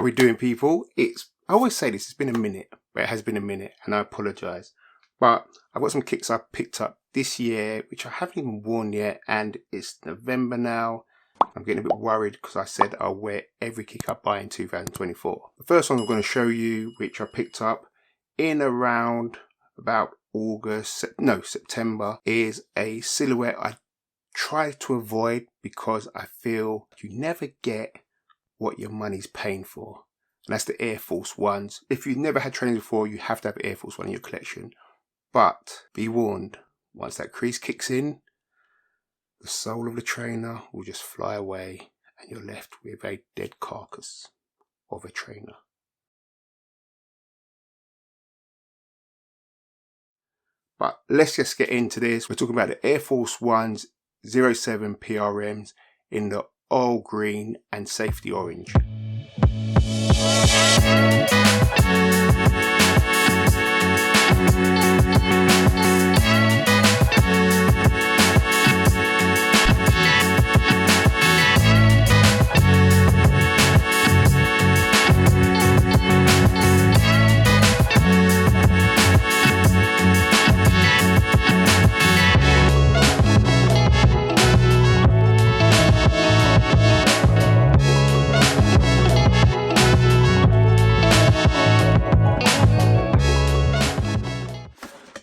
How we doing, people? I always say this, it's been a minute, but it has been a minute, and I apologise. But I've got some kicks I picked up this year, which I haven't even worn yet, and it's November now. I'm getting a bit worried because I said I'll wear every kick I buy in 2024. The first one I'm going to show you, which I picked up in around about September, is a silhouette I try to avoid because I feel you never get what your money's paying for. And that's the Air Force Ones. If you've never had trainers before, you have to have Air Force One in your collection. But be warned, once that crease kicks in, the sole of the trainer will just fly away and you're left with a dead carcass of a trainer. But let's just get into this. We're talking about the Air Force Ones 07 PRMs in the oil green and safety orange.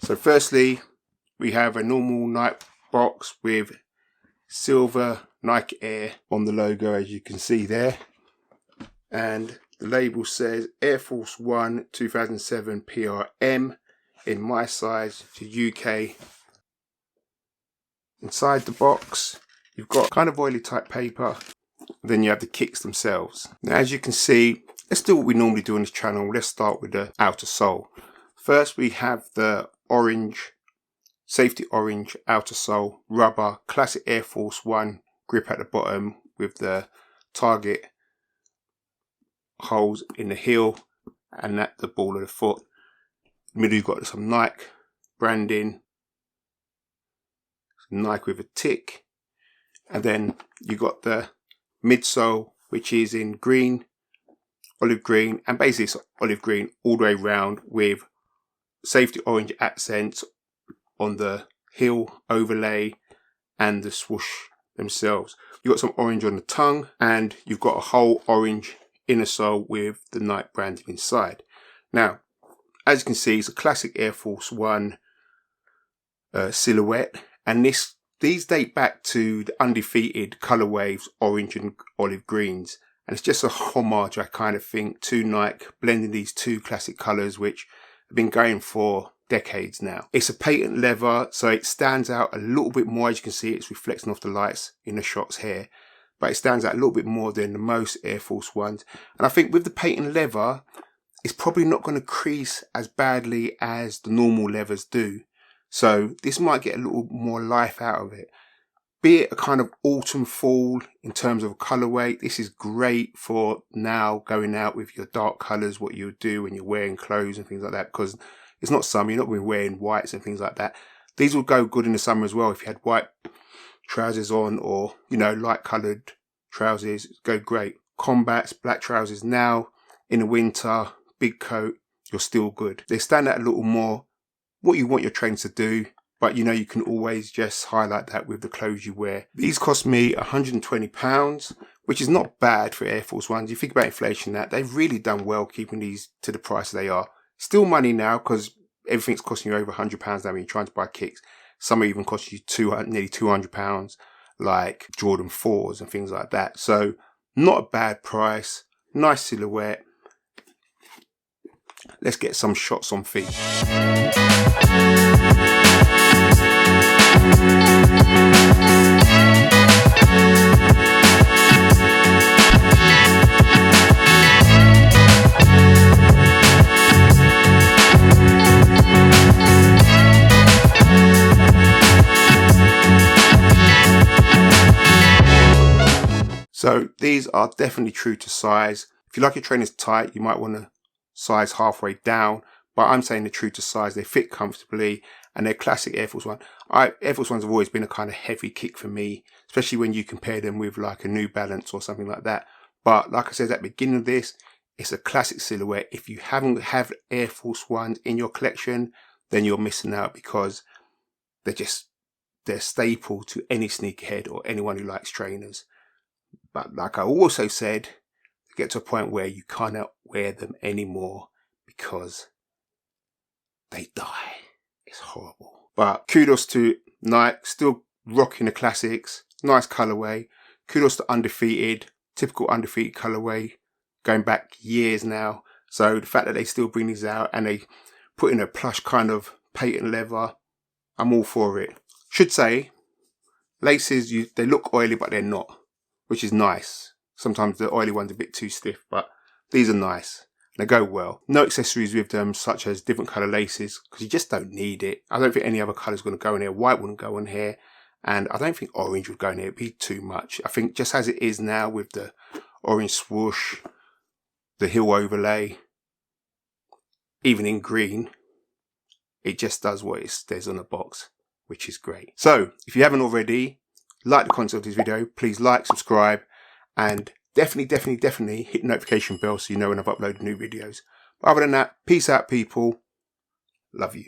So firstly, we have a normal Nike box with silver Nike Air on the logo, as you can see there. And the label says Air Force One 2007 PRM in my size to UK. Inside the box, you've got kind of oily type paper. Then you have the kicks themselves. Now, as you can see, let's do what we normally do on this channel. Let's start with the outer sole. First, we have the orange, safety orange outer sole, rubber, classic Air Force One grip at the bottom with the target holes in the heel and at the ball of the foot. Middle, you've got some Nike branding, Nike with a tick, and then you got the midsole, which is in green, olive green, and basically it's olive green all the way around with safety orange accents on the heel overlay and the swoosh themselves. You've got some orange on the tongue, and you've got a whole orange inner sole with the Nike branding inside. Now, as you can see, it's a classic Air Force One silhouette, and these date back to the undefeated color waves, orange and olive greens, and it's just a homage, I kind of think, to Nike, blending these two classic colors which have been going for decades now. It's a patent leather, so it stands out a little bit more. As you can see, it's reflecting off the lights in the shots here, but it stands out a little bit more than most Air Force Ones. And I think with the patent leather, it's probably not going to crease as badly as the normal leathers do. So this might get a little more life out of it. Be it a kind of autumn fall in terms of colorway, this is great for now going out with your dark colors, what you would do when you're wearing clothes and things like that, because it's not summer, you're not going to be wearing whites and things like that. These will go good in the summer as well. If you had white trousers on, or, you know, light colored trousers, go great. Combats, black trousers now, in the winter, big coat, you're still good. They stand out a little more what you want your trainers to do, but you know, you can always just highlight that with the clothes you wear. These cost me £120, which is not bad for Air Force Ones. You think about inflation, that they've really done well keeping these to the price they are. Still money now, because everything's costing you over £100 now when you're trying to buy kicks. Some even cost you nearly £200, like Jordan 4s and things like that. So not a bad price, nice silhouette. Let's get some shots on feet. So these are definitely true to size. If you like your trainers tight, you might want to size halfway down, but I'm saying they're true to size. They fit comfortably and they're classic Air Force One. Air Force Ones have always been a kind of heavy kick for me, especially when you compare them with like a New Balance or something like that. But like I said at the beginning of this, It's a classic silhouette. If you haven't have Air Force Ones in your collection, then you're missing out, because they're staple to any sneakerhead or anyone who likes trainers. But like I also said, you get to a point where you cannot wear them anymore because they die. It's horrible. But kudos to Nike, still rocking the classics. Nice colorway. Kudos to Undefeated, typical Undefeated colorway, going back years now. So the fact that they still bring these out and they put in a plush kind of patent leather, I'm all for it. Should say, laces, they look oily, but they're not, which is nice. Sometimes the oily one's a bit too stiff, but these are nice. They go well. No accessories with them, such as different colour laces, because you just don't need it. I don't think any other colour is going to go in here. White wouldn't go in here, and I don't think orange would go in here. It'd be too much. I think just as it is now with the orange swoosh, the heel overlay, even in green, it just does what it says on the box, which is great. So if you haven't already, like the content of this video, please like, subscribe, and definitely hit the notification bell so you know when I've uploaded new videos. But other than that, peace out, people. Love you.